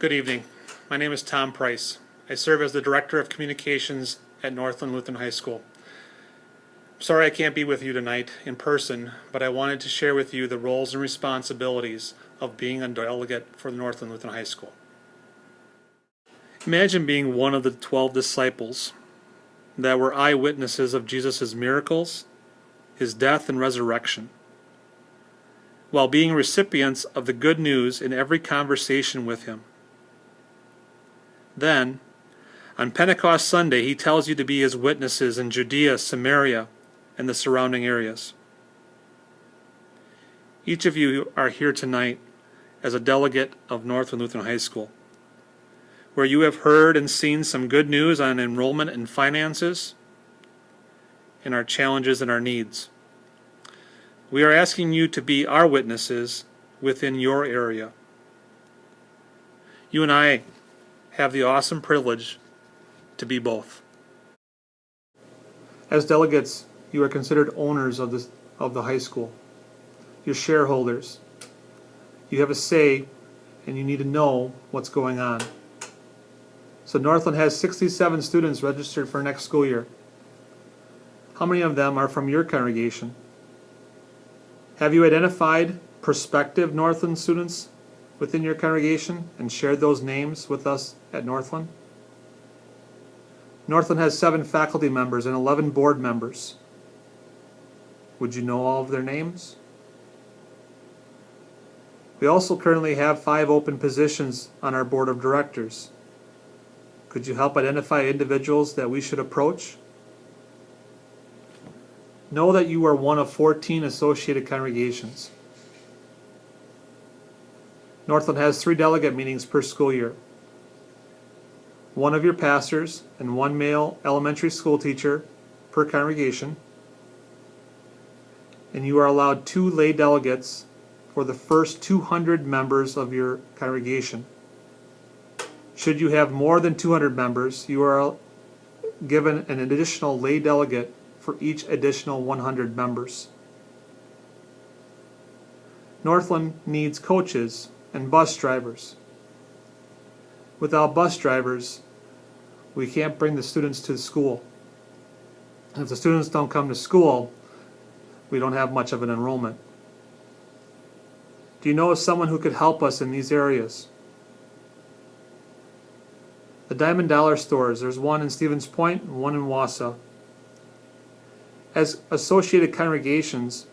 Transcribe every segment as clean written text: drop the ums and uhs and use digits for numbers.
Good evening. My name is Tom Price. I serve as the Director of Communications at Northland Lutheran High School. Sorry I can't be with you tonight in person, but I wanted to share with you the roles and responsibilities of being a delegate for Northland Lutheran High School. Imagine being one of the 12 disciples that were eyewitnesses of Jesus' miracles, his death and resurrection, while being recipients of the good news in every conversation with him. Then, on Pentecost Sunday, he tells you to be his witnesses in Judea, Samaria, and the surrounding areas. Each of you are here tonight as a delegate of Northland Lutheran High School, where you have heard and seen some good news on enrollment and finances, and our challenges and our needs. We are asking you to be our witnesses within your area. You and I have the awesome privilege to be both. As delegates, you are considered owners of the high school. You're shareholders. You have a say, and you need to know what's going on. So Northland has 67 students registered for next school year. How many of them are from your congregation? Have you identified prospective Northland students within your congregation and shared those names with us at Northland? Northland has 7 faculty members and 11 board members. Would you know all of their names? We also currently have 5 open positions on our board of directors. Could you help identify individuals that we should approach? Know that you are one of 14 associated congregations. Northland has 3 delegate meetings per school year. 1 of your pastors and 1 male elementary school teacher per congregation. And you are allowed 2 lay delegates for the first 200 members of your congregation. Should you have more than 200 members, you are given an additional lay delegate for each additional 100 members. Northland needs coaches and bus drivers. Without bus drivers, we can't bring the students to school. If the students don't come to school, we don't have much of an enrollment. Do you know of someone who could help us in these areas? The Diamond Dollar stores, there's one in Stevens Point and one in Wausau. As associated congregations,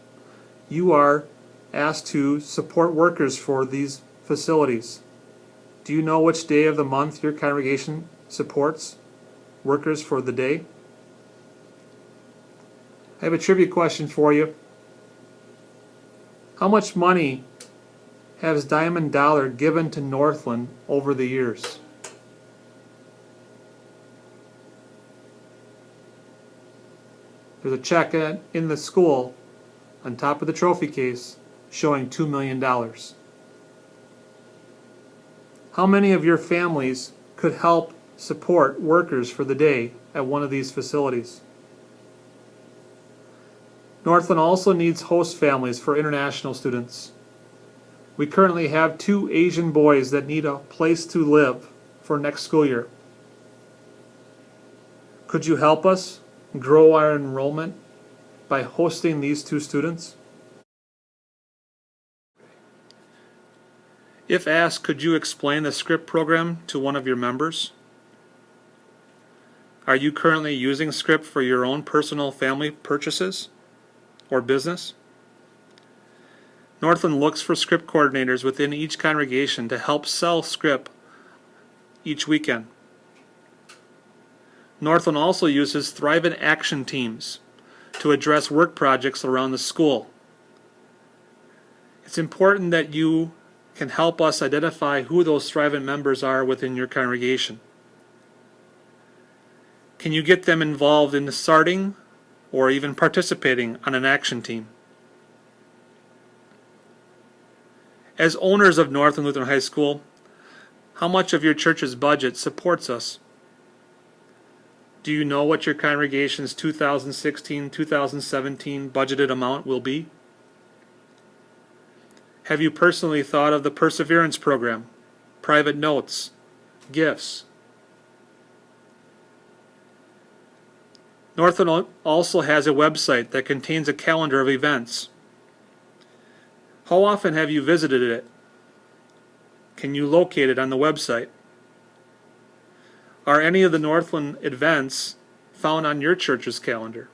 you are asked to support workers for these facilities. Do you know which day of the month your congregation supports workers for the day? I have a trivia question for you. How much money has Diamond Dollar given to Northland over the years? There's a check in the school on top of the trophy case showing $2 million. How many of your families could help support workers for the day at one of these facilities? Northland also needs host families for international students. We currently have 2 Asian boys that need a place to live for next school year. Could you help us grow our enrollment by hosting these 2 students? If asked, could you explain the script program to one of your members? Are you currently using script for your own personal family purchases or business? Northland looks for script coordinators within each congregation to help sell script each weekend. Northland also uses Thrive in Action teams to address work projects around the school. It's important that you can help us identify who those Thrive in members are within your congregation. Can you get them involved in starting or even participating on an action team? As owners of Northland Lutheran High School, how much of your church's budget supports us? Do you know what your congregation's 2016-2017 budgeted amount will be? Have you personally thought of the Perseverance Program, private notes, gifts. Northland also has a website that contains a calendar of events. How often have you visited it? Can you locate it on the website? Are any of the Northland events found on your church's calendar?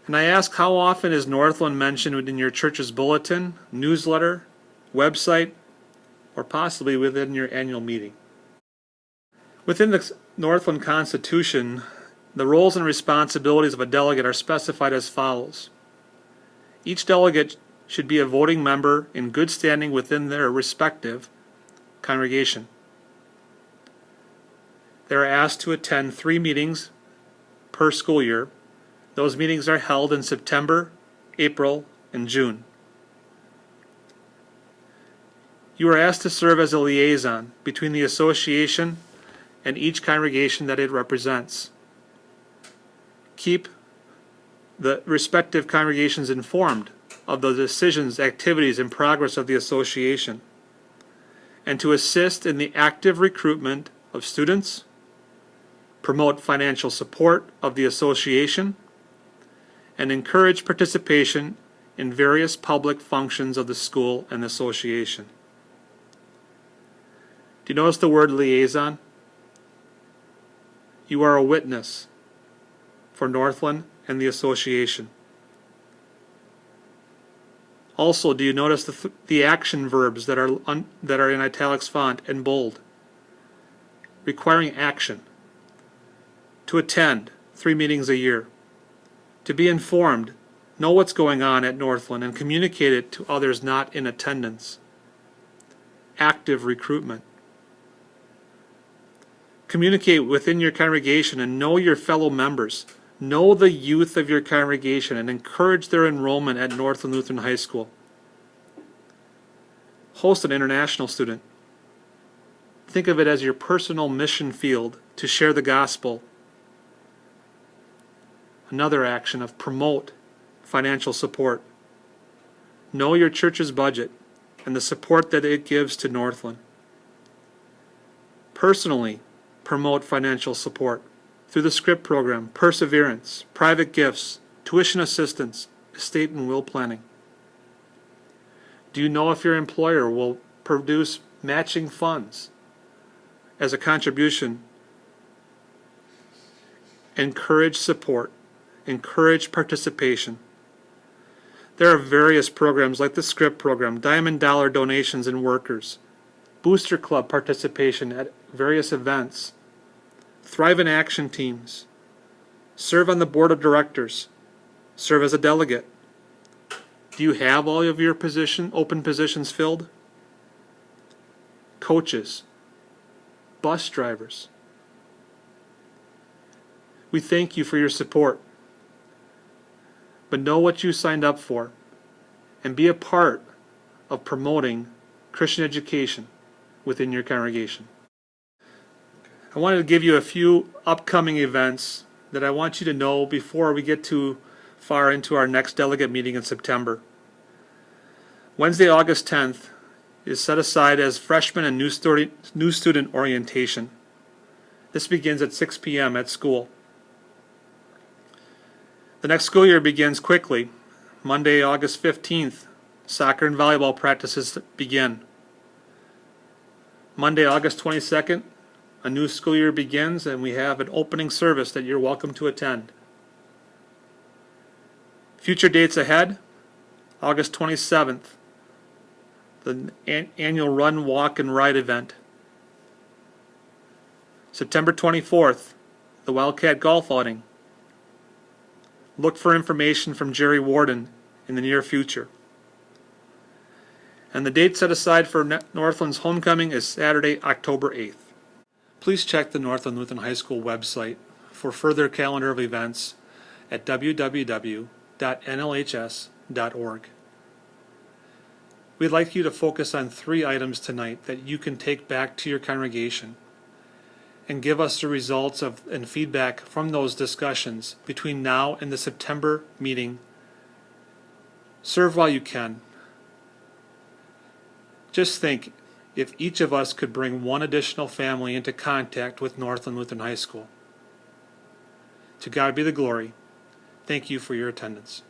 And I ask, how often is Northland mentioned in your church's bulletin, newsletter, website, or possibly within your annual meeting? Within the Northland Constitution, the roles and responsibilities of a delegate are specified as follows. Each delegate should be a voting member in good standing within their respective congregation. They are asked to attend 3 meetings per school year. Those meetings are held in September, April, and June. You are asked to serve as a liaison between the association and each congregation that it represents. Keep the respective congregations informed of the decisions, activities, and progress of the association, and to assist in the active recruitment of students, promote financial support of the association, and encourage participation in various public functions of the school and association. Do you notice the word liaison? You are a witness for Northland and the association. Also, do you notice the action verbs that are in italics font and bold? Requiring action. To attend 3 meetings a year. To be informed, know what's going on at Northland and communicate it to others not in attendance. Active recruitment. Communicate within your congregation and know your fellow members. Know the youth of your congregation and encourage their enrollment at Northland Lutheran High School. Host an international student. Think of it as your personal mission field to share the gospel. Another action of promote financial support. Know your church's budget and the support that it gives to Northland. Personally, promote financial support through the SCRIPT program, perseverance, private gifts, tuition assistance, estate and will planning. Do you know if your employer will produce matching funds as a contribution? Encourage support. Encourage participation. There are various programs like the SCRIPT program, Diamond Dollar donations and workers, Booster Club participation at various events, Thrive in Action teams, serve on the board of directors, serve as a delegate. Do you have all of your open positions filled? Coaches, bus drivers. We thank you for your support, but know what you signed up for and be a part of promoting Christian education within your congregation. I wanted to give you a few upcoming events that I want you to know before we get too far into our next delegate meeting in September. Wednesday, August 10th is set aside as freshman and new student orientation. This begins at 6 p.m. at school. The next school year begins quickly. Monday, August 15th, soccer and volleyball practices begin. Monday, August 22nd, a new school year begins and we have an opening service that you're welcome to attend. Future dates ahead, August 27th, the annual Run, Walk, and Ride event. September 24th, the Wildcat Golf outing. Look for information from Jerry Warden in the near future. And the date set aside for Northland's homecoming is Saturday, October 8th. Please check the Northland Lutheran High School website for further calendar of events at www.nlhs.org. We'd like you to focus on 3 items tonight that you can take back to your congregation and give us the results and feedback from those discussions between now and the September meeting. Serve while you can. Just think, if each of us could bring one additional family into contact with Northland Lutheran High School. To God be the glory. Thank you for your attendance.